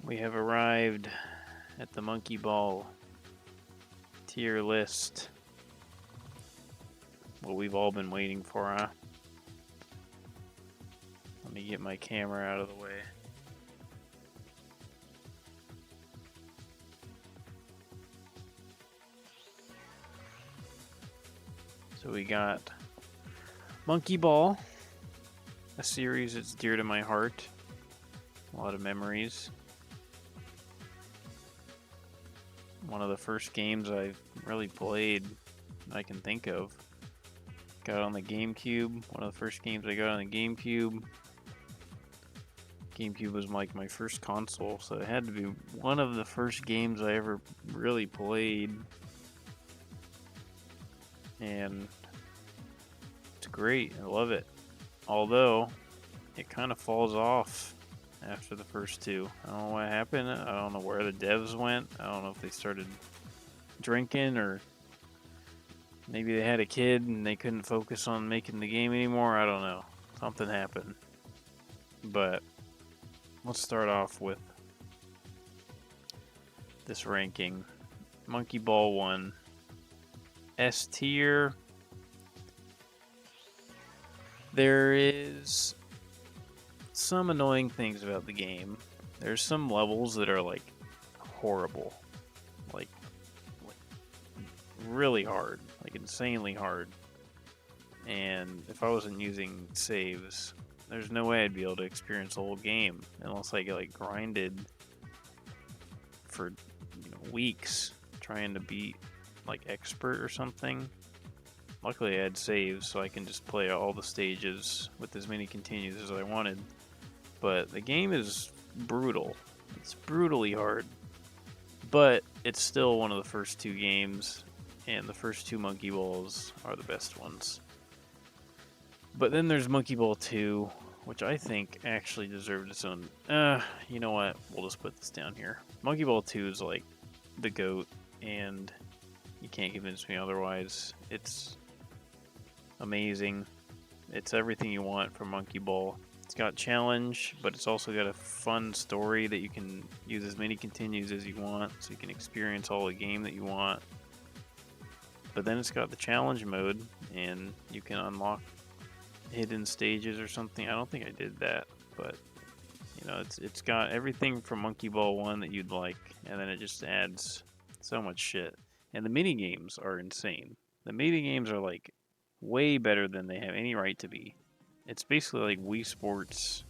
We have arrived at the Monkey Ball tier list. What we've all been waiting for, huh? Let me get my camera out of the way. So we got Monkey Ball, a series that's dear to my heart. A lot of memories. One of the first games I've really played I can think of. Got on the GameCube. One of the first games I got on the GameCube. GameCube was like my first console, so it had to be one of the first games I ever really played. And it's great. I love it. Although, it kind of falls off after the first two. I don't know what happened. I don't know where the devs went. I don't know if they started drinking or maybe they had a kid and they couldn't focus on making the game anymore. I don't know. Something happened. But let's start off with this ranking. Monkey Ball 1. S tier. There is some annoying things about the game. There's some levels that are like horrible. Like really hard. Like insanely hard. And if I wasn't using saves, there's no way I'd be able to experience the whole game unless I get like grinded for weeks trying to beat like expert or something. Luckily I had saves so I can just play all the stages with as many continues as I wanted. But the game is brutal. It's brutally hard. But it's still one of the first two games, and the first two Monkey Balls are the best ones. But then there's Monkey Ball 2, which I think actually deserved its own. You know what? We'll just put this down here. Monkey Ball 2 is like the GOAT, and you can't convince me otherwise. It's amazing. It's everything you want from Monkey Ball. It's got challenge, but it's also got a fun story that you can use as many continues as you want, so you can experience all the game that you want. But then it's got the challenge mode, and you can unlock hidden stages or something. I don't think I did that, but it's got everything from Monkey Ball 1 that you'd like, and then it just adds so much shit. And the mini games are insane. The mini games are like way better than they have any right to be. It's basically like Wii Sports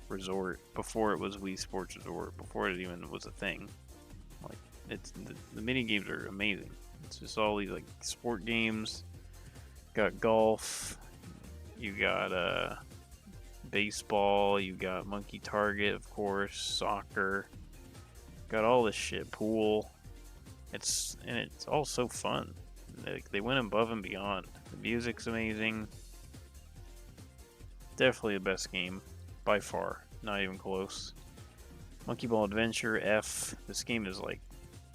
Resort before it was Wii Sports Resort, before it even was a thing. Like it's the mini games are amazing. It's just all these like sport games. Got golf. You got baseball. You got Monkey Target, of course. Soccer. Got all this shit. Pool. It's all so fun. They went above and beyond. The music's amazing. Definitely the best game by far. Not even close. Monkey Ball Adventure F. This game is like,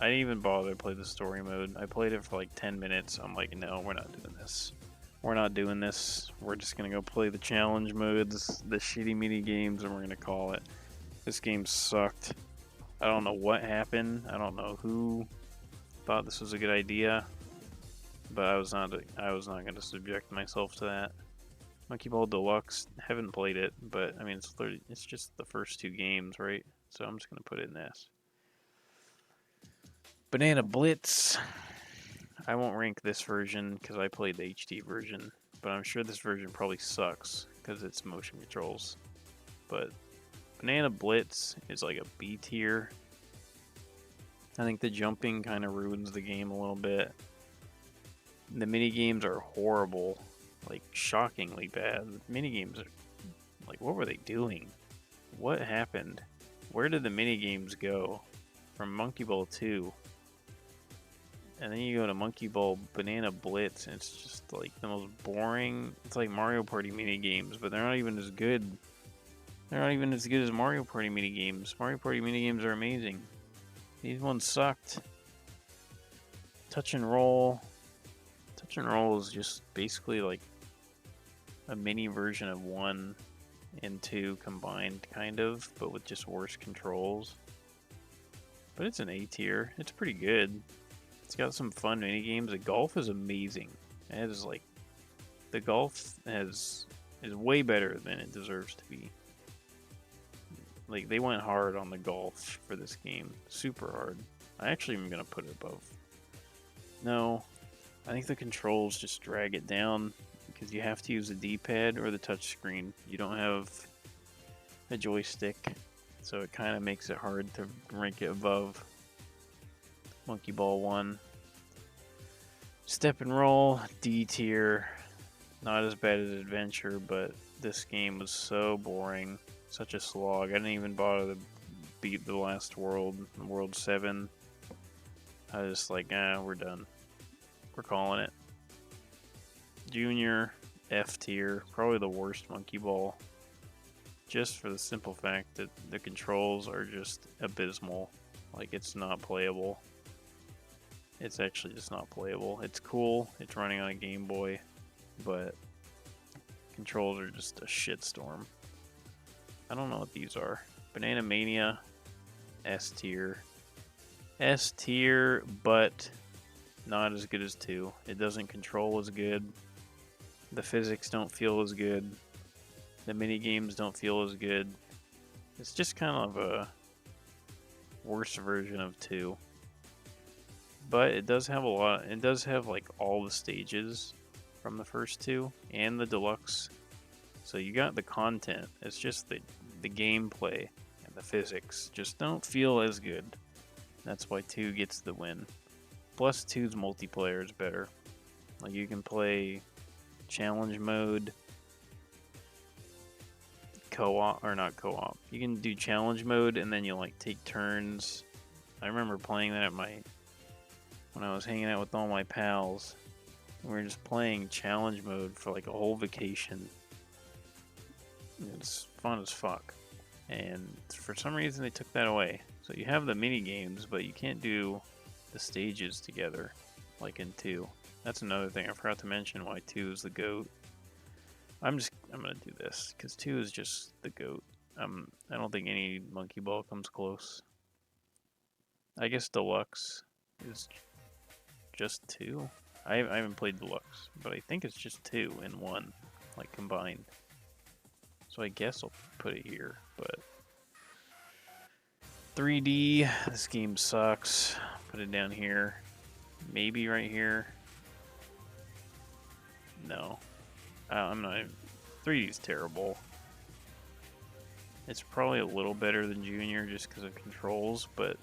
I didn't even bother to play the story mode. I played it for like 10 minutes. I'm like, no, we're not doing this. We're not doing this. We're just gonna go play the challenge modes, the shitty mini games, and we're gonna call it. This game sucked. I don't know what happened. I don't know who thought this was a good idea, but I was not gonna subject myself to that. Monkey Ball Deluxe, haven't played it, but I mean it's just the first two games, right? So I'm just gonna put it in this. Banana Blitz. I won't rank this version because I played the HD version, but I'm sure this version probably sucks because it's motion controls. But Banana Blitz is like a B tier. I think the jumping kind of ruins the game a little bit. The mini games are horrible, like shockingly bad. The mini games are like, what were they doing? What happened? Where did the mini games go from Monkey Ball 2? And then you go to Monkey Ball Banana Blitz, and it's just like the most boring. It's like Mario Party mini games, but they're not even as good. They're not even as good as Mario Party mini games. Mario Party mini games are amazing. These ones sucked. Touch and Roll. Touch and Roll is just basically like a mini version of 1 and 2 combined, kind of, but with just worse controls. but it's an A tier. It's pretty good. It's got some fun mini games. The golf is amazing. It is like the golf is way better than it deserves to be. Like they went hard on the golf for this game, super hard. I actually am gonna put it above. No, I think the controls just drag it down because you have to use the D-pad or the touch screen. You don't have a joystick, so it kind of makes it hard to rank it above Monkey Ball 1. Step and Roll, D tier. Not as bad as Adventure, but this game was so boring. Such a slog. I didn't even bother to beat the last world, World 7. I was just like, we're done. We're calling it. Junior, F tier. Probably the worst Monkey Ball. Just for the simple fact that the controls are just abysmal. Like, it's not playable. It's actually just not playable. It's cool. It's running on a Game Boy, but controls are just a shitstorm. I don't know what these are. Banana Mania, S tier. S tier, but not as good as 2. It doesn't control as good. The physics don't feel as good. The mini games don't feel as good. It's just kind of a worse version of 2. But it does have a lot. It does have like all the stages from the first 2 and the deluxe. So you got the content. It's just the gameplay and the physics just don't feel as good. That's why 2 gets the win. Plus 2's multiplayer is better. Like you can play challenge mode, co-op or not co-op. You can do challenge mode and then you like take turns. I remember playing that when I was hanging out with all my pals. We were just playing challenge mode for like a whole vacation. It's fun as fuck. And for some reason they took that away. So you have the mini games, but you can't do the stages together like in 2. That's another thing I forgot to mention why 2 is the GOAT. I'm gonna do this because 2 is just the GOAT. I don't think any Monkey Ball comes close. I guess Deluxe is just 2. I haven't played Deluxe, but I think it's just 2 in 1, like combined. So I guess I'll put it here, but 3D, this game sucks. Put it down here. Maybe right here. No. I'm not. 3D is terrible. It's probably a little better than Junior just because of controls, but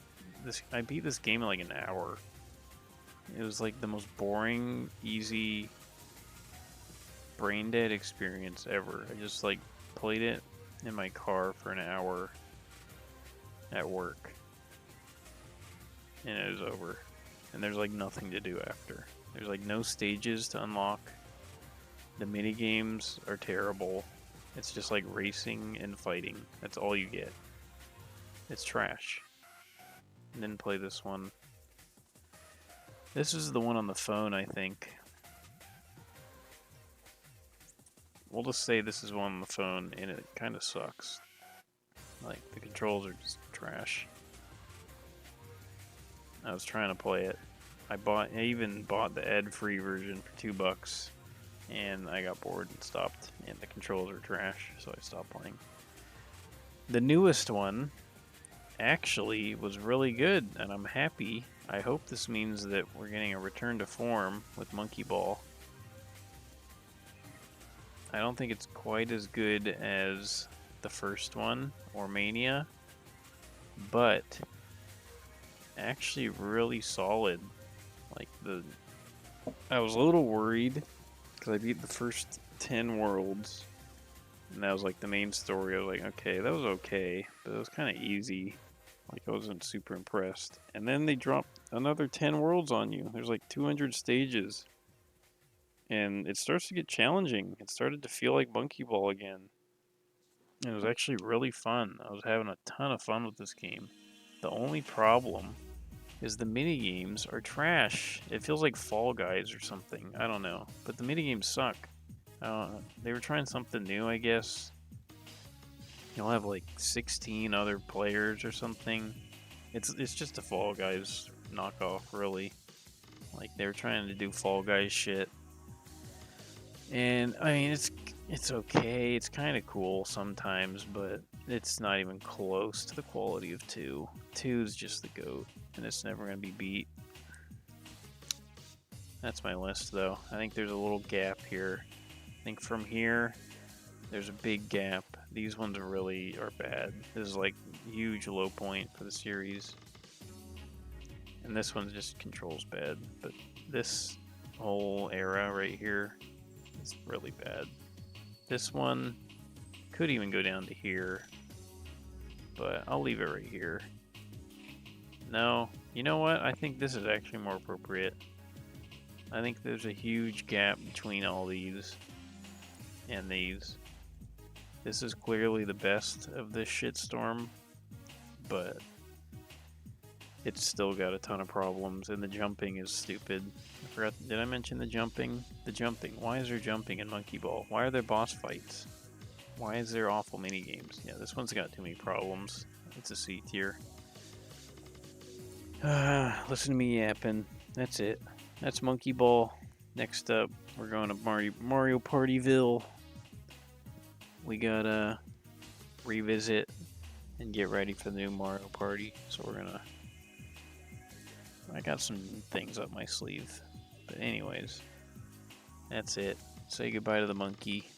I beat this game in like an hour. It was like the most boring, easy, brain dead experience ever. I just like played it in my car for an hour at work, and it was over. And there's like nothing to do after. There's like no stages to unlock. The mini games are terrible. It's just like racing and fighting. That's all you get. It's trash. And then play this one. This is the one on the phone, I think. We'll just say this is one on the phone, and it kind of sucks. Like, the controls are just trash. I was trying to play it. I even bought the ad-free version for $2, and I got bored and stopped, and the controls are trash, so I stopped playing. The newest one actually was really good, and I'm happy. I hope this means that we're getting a return to form with Monkey Ball. I don't think it's quite as good as the first one, or Mania, but actually really solid. Like, I was a little worried because I beat the first 10 worlds, and that was like the main story. I was like, okay, that was okay, but it was kind of easy. Like, I wasn't super impressed. And then they dropped another 10 worlds on you. There's like 200 stages. And it starts to get challenging. It started to feel like Monkey Ball again. It was actually really fun. I was having a ton of fun with this game. The only problem is the mini games are trash. It feels like Fall Guys or something. I don't know. But the mini games suck. They were trying something new, I guess. You'll have like 16 other players or something. It's just a Fall Guys knockoff, really. Like they're trying to do Fall Guys shit, and I mean it's okay. It's kind of cool sometimes, but it's not even close to the quality of 2. 2 is just the GOAT, and it's never gonna be beat. That's my list, though. I think there's a little gap here. I think from here, there's a big gap. These ones really are bad. This is like a huge low point for the series. And this one just controls bad. But this whole era right here is really bad. This one could even go down to here. But I'll leave it right here. No, you know what? I think this is actually more appropriate. I think there's a huge gap between all these and these. This is clearly the best of this shitstorm, but it's still got a ton of problems, and the jumping is stupid. I forgot, did I mention the jumping? The jumping. Why is there jumping in Monkey Ball? Why are there boss fights? Why is there awful mini games? Yeah, this one's got too many problems. It's a C tier. Listen to me yapping. That's it. That's Monkey Ball. Next up, we're going to Mario Partyville. We gotta revisit and get ready for the new Mario Party. So I got some things up my sleeve. But anyways, that's it. Say goodbye to the monkey.